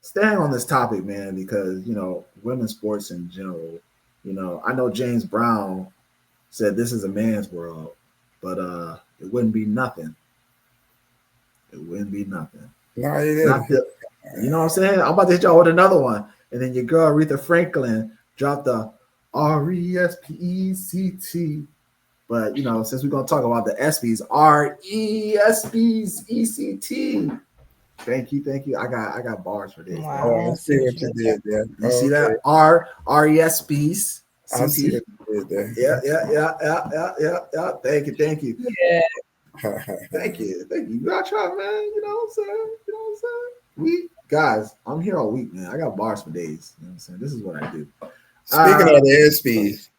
staying on this topic, man, because women's sports in general. I know James Brown said this is a man's world, but it wouldn't be nothing. It wouldn't be nothing. No, he didn't. Not the, you know what I'm saying? I'm about to hit y'all with another one, and then your girl Aretha Franklin dropped the RESPECT. But since we're gonna talk about the ESPYs, RESPECT. Thank you. I got bars for this. Oh, Wow. I see what you did there. You see that? RESPs. I see what you did there. Yeah. Thank you. Yeah. Thank you. You gotta try, man. You know what I'm saying? We guys, I'm here all week, man. I got bars for days. You know what I'm saying? This is what I do. Speaking of the SPs.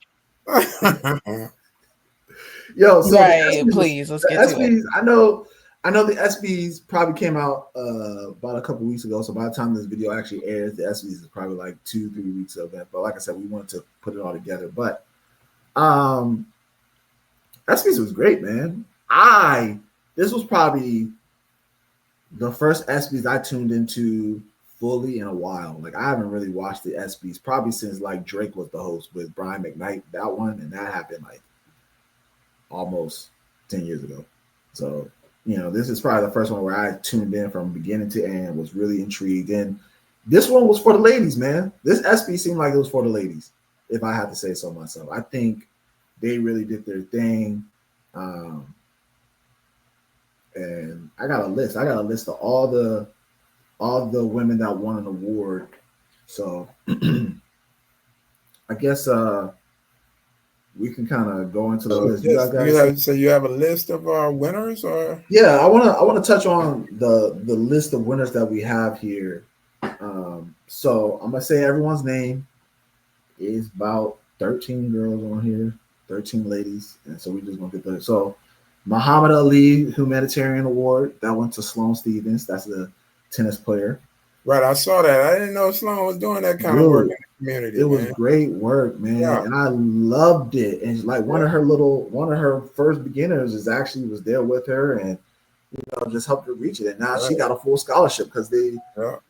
Yo, so right, please let's get to it. I know the SBs probably came out about a couple weeks ago. So by the time this video actually airs, the SBs is probably like 2-3 weeks of that. But like I said, we wanted to put it all together. But SBs was great, man. This was probably the first SBs I tuned into fully in a while. Like I haven't really watched the SBs probably since like Drake was the host with Brian McKnight, that one, and that happened like almost 10 years ago. So this is probably the first one where I tuned in from beginning to end, was really intrigued. And this one was for the ladies, man. This SB seemed like it was for the ladies, if I have to say so myself. I think they really did their thing. And I got a list. of all the women that won an award. So I guess we can kind of go into the list. You have a list of our winners, or yeah, I want to touch on the list of winners that we have here. So I'm gonna say everyone's name. Is about 13 girls on here, 13 ladies, and so we just gonna get there. So Muhammad Ali Humanitarian Award, that went to Sloane Stephens. That's the tennis player. Right, I saw that. I didn't know Sloane was doing that kind of work in the community. It was great work, man, and I loved it. And like one of her first beginners was there with her, and just helped her reach it. And now she got a full scholarship because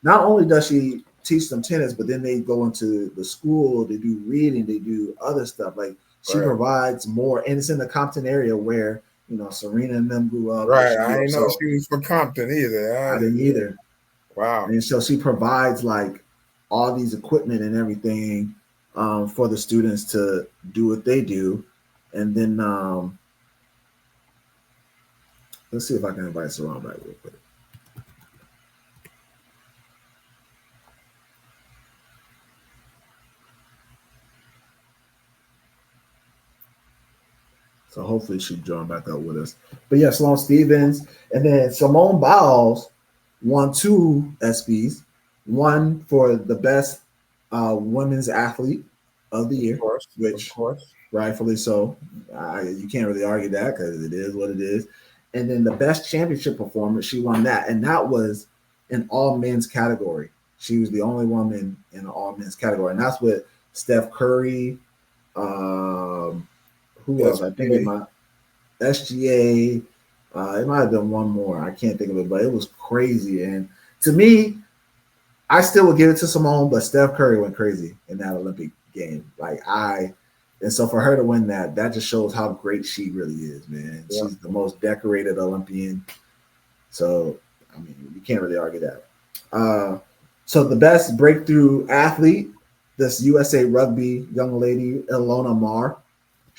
not only does she teach them tennis, but then they go into the school, they do reading, they do other stuff. Like she provides more, and it's in the Compton area where Serena and them grew up. Right, I didn't know she was from Compton either. I didn't either. Wow. And so she provides like all these equipment and everything for the students to do what they do. And then let's see if I can invite Saran back real quick. So hopefully she'll join back up with us. But yeah, Sloane Stephens. And then Simone Biles won 2 SBs. One for the best women's athlete of the year, which rightfully so. You can't really argue that because it is what it is. And then the best championship performance, she won that. And that was in all men's category. She was the only woman in an all men's category. And that's with Steph Curry. Who else? I think it might SGA. It might have been one more. I can't think of it, but it was crazy. And to me, I still would give it to Simone, but Steph Curry went crazy in that Olympic game. And so for her to win that just shows how great she really is, man. Yeah. She's the most decorated Olympian. So, I mean, you can't really argue that. So the best breakthrough athlete, this USA Rugby young lady, Ilona Maher.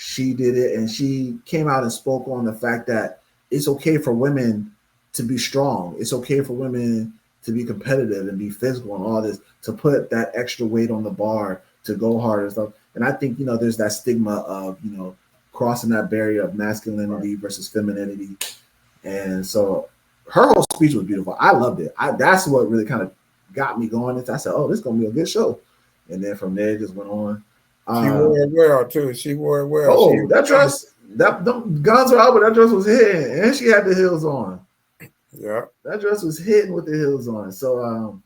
She did it, and she came out and spoke on the fact that it's okay for women to be strong. It's okay for women to be competitive and be physical and all this, to put that extra weight on the bar, to go hard and stuff. And I think, there's that stigma of, crossing that barrier of masculinity versus femininity. And so her whole speech was beautiful. I loved it. That's what really kind of got me going. I said, oh, this is going to be a good show. And then from there, it just went on. She wore it well, too. She wore it well. Oh, that dress, them guns were out, but that dress was hitting. And she had the heels on. Yeah. That dress was hitting with the heels on. So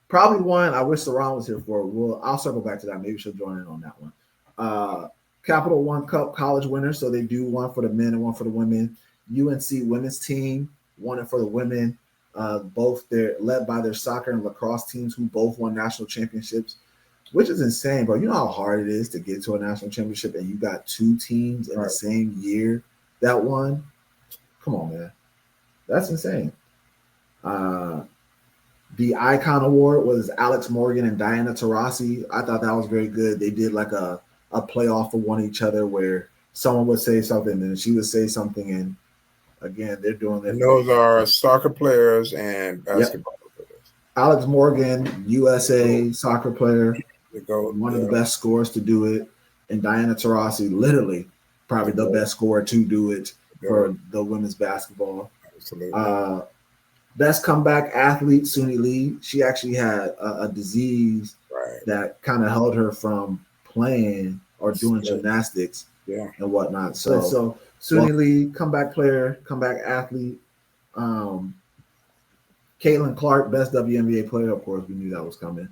probably one I wish Saran was here for. I'll circle back to that. Maybe she'll join in on that one. Capital One Cup college winners. So they do one for the men and one for the women. UNC women's team won it for the women. Both they're led by their soccer and lacrosse teams, who both won national championships, which is insane, bro. You know how hard it is to get to a national championship, and you got two teams in the same year that won. Come on, man, that's insane. The Icon Award was Alex Morgan and Diana Taurasi. I thought that was very good. They did like a playoff for one each other where someone would say something and she would say something, and again, they're doing their thing. Those are soccer players and basketball players. Alex Morgan, USA soccer player, one of the best scorers to do it, and Diana Taurasi, literally probably the best scorer to do it for the women's basketball. Absolutely. Best comeback athlete, Suni Lee. She actually had a disease that kind of held her from playing or doing gymnastics and whatnot. So Suni Lee, comeback player, comeback athlete. Caitlin Clark, best WNBA player. Of course, we knew that was coming.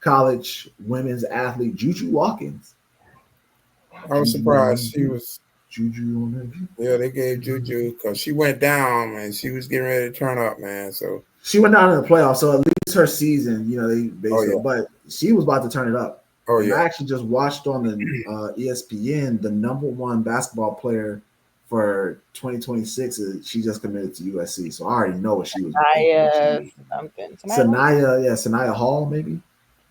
College women's athlete, Juju Watkins. I was surprised she was Juju on there. Yeah, they gave Juju because she went down and she was getting ready to turn up, man. So she went down in the playoffs. So at least her season, they basically, but she was about to turn it up. Oh, and I actually just watched on the ESPN the #1 basketball player for 2026. She just committed to USC, so I already know what she was. Sanaya Hall, maybe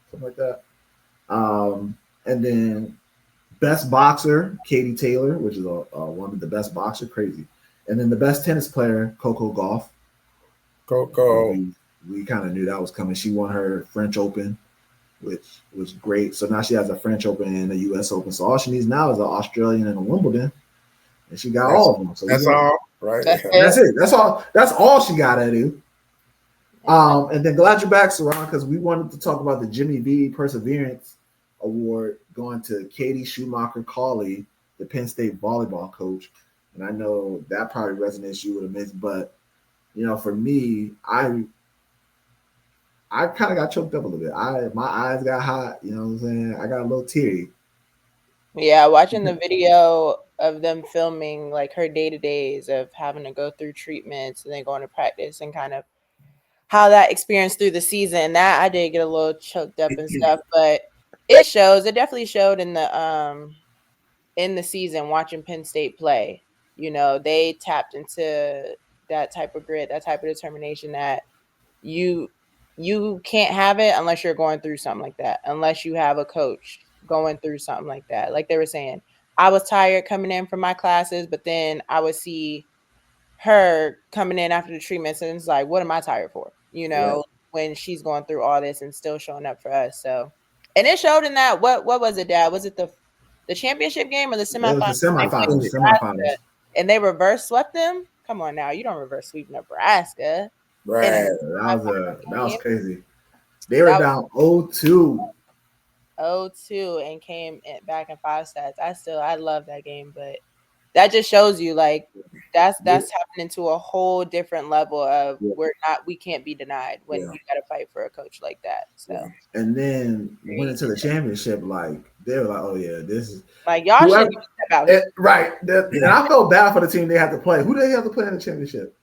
something like that. And then best boxer, Katie Taylor, which is one of the best boxer, crazy. And then the best tennis player, Coco Gauff. Coco. We kind of knew that was coming. She won her French Open, which was great. So now she has a French Open and a U.S. Open. So all she needs now is an Australian and a Wimbledon, and she got all of them. So that's all, right? That's it. That's all. That's all she got to do. And then glad you're back, Saran, because we wanted to talk about the Jimmy V Perseverance Award going to Katie Schumacher Cawley, the Penn State volleyball coach. And I know that probably resonates you with a miss, but for me, I kind of got choked up a little bit. My eyes got hot, you know what I'm saying? I got a little teary. Yeah, watching the video of them filming like her day-to-days of having to go through treatments and then going to practice and kind of how that experience through the season, that I did get a little choked up and stuff, but it definitely showed in the season watching Penn State play. They tapped into that type of grit, that type of determination that you can't have it unless you're going through something like that, unless you have a coach going through something like that. Like they were saying, I was tired coming in from my classes, but then I would see her coming in after the treatments and it's like, what am I tired for? When she's going through all this and still showing up for us. So, and it showed in that, what was it, Dad? Was it the championship game or the semifinals? It was the semifinals. And they reverse swept them? Come on now, you don't reverse sweep Nebraska. Right. That was crazy. They were down 0-2. 0-2 and came back in 5 sets. I love that game, but that just shows you like that's happening to a whole different level of we can't be denied when you got to fight for a coach like that. So and then went into the championship, like they were like, oh yeah, this is like y'all should step out here. Right. And I felt bad for the team they had to play. Who did they have to play in the championship?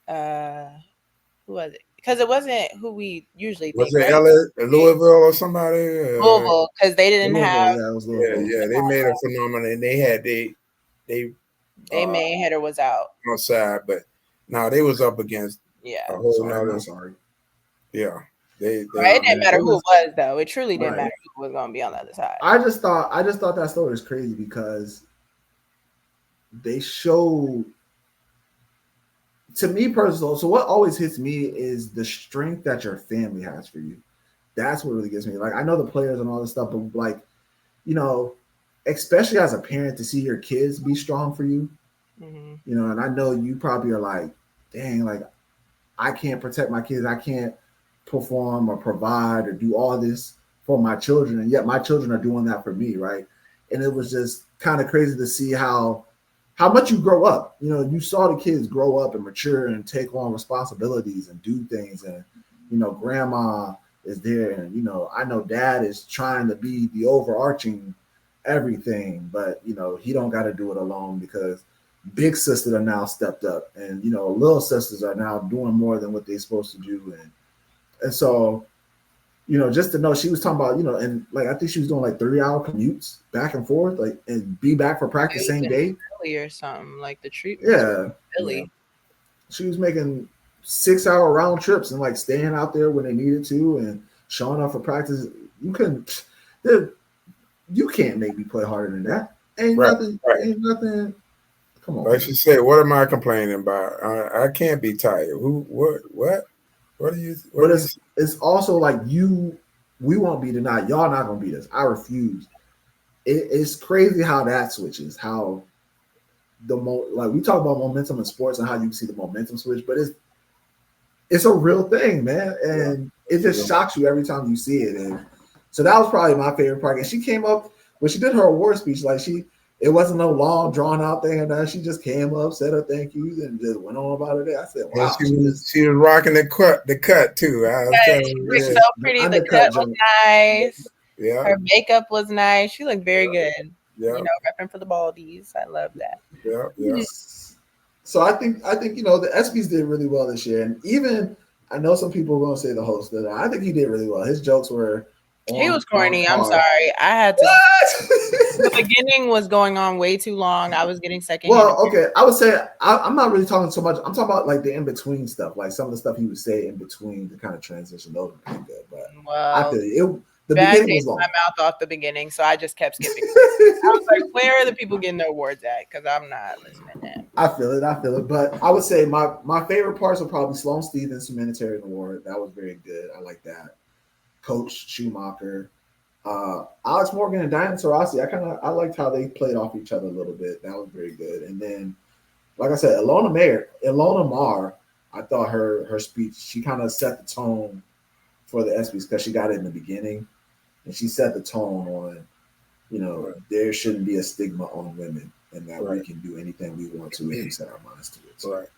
Who was it? Because it wasn't who we usually think. Was it Louisville or somebody? Louisville, because they didn't have. Yeah, it was Louisville. Yeah, they made a phenomenon. And they had their main hitter was out outside, but no, they was up against a whole nother. Sorry. Yeah, it didn't matter who it was, though. It truly didn't matter who was going to be on the other side. I just thought that story was crazy because they showed. To me personally, so what always hits me is the strength that your family has for you. That's what really gets me. Like I know the players and all this stuff, but like, especially as a parent to see your kids be strong for you, and I know you probably are like, dang, like I can't protect my kids. I can't perform or provide or do all this for my children. And yet my children are doing that for me. Right. And it was just kind of crazy to see how much you grow up. You saw the kids grow up and mature and take on responsibilities and do things. And, grandma is there. And, I know dad is trying to be the overarching everything, but, he don't got to do it alone because big sisters are now stepped up, and little sisters are now doing more than what they're supposed to do, and so just to know she was talking about and like I think she was doing like 3-hour commutes back and forth, like and be back for practice It was same in day. Philly or something. Like the treatments were Yeah, in Philly. she was making 6-hour round trips and like staying out there when they needed to and showing up for practice. You couldn't, you can't make me play harder than that. Ain't Right, nothing. right. Ain't nothing. Come on, Like man. she said, what am I complaining about? I can't be tired. Who? What do you? What But do you? it's also like we won't beat tonight. Y'all not gonna beat us. I refuse. It's crazy how that switches. How like we talk about momentum in sports and how you can see the momentum switch, but it's a real thing, man, Yeah. and it just shocks you every time you see it. And so that was probably my favorite part. And she came up when she did her award speech, like it wasn't no long drawn out thing, and she just came up, said her thank yous, and just went on about it. I said, And wow, she was rocking the cut too. I was telling She you, looked yeah, so pretty. The cut was nice. yeah, Her makeup was nice. She looked very good. yeah, Repping for the Baldies. I love that. yeah. So I think the ESPYS did really well this year, and even I know some people are going to say the host, but I think he did really well. His jokes were He was on corny. I'm par. sorry. I had to. What? The beginning was going on way too long. I was getting secondhand. Well, okay, I would say I'm not really talking so much. I'm talking about like the in between stuff, like some of the stuff he would say in between to kind of transition. Those were pretty good, but I feel you. The beginning was long. My mouth off the beginning, so I just kept skipping. I was like, "Where are the people getting their awards at?" Because I'm not listening to him. I feel it. But I would say my favorite parts are probably Sloane Stephens' humanitarian award. That was very good. I like that. Coach Schumacher, Alex Morgan, and Diana Taurasi. I liked how they played off each other a little bit. That was very good. And then, like I said, Ilona Maher. I thought her speech, she kind of set the tone for the ESPYs because she got it in the beginning, and she set the tone on, there shouldn't be a stigma on women, and that we can do anything we want to if we set our minds to it. So Right.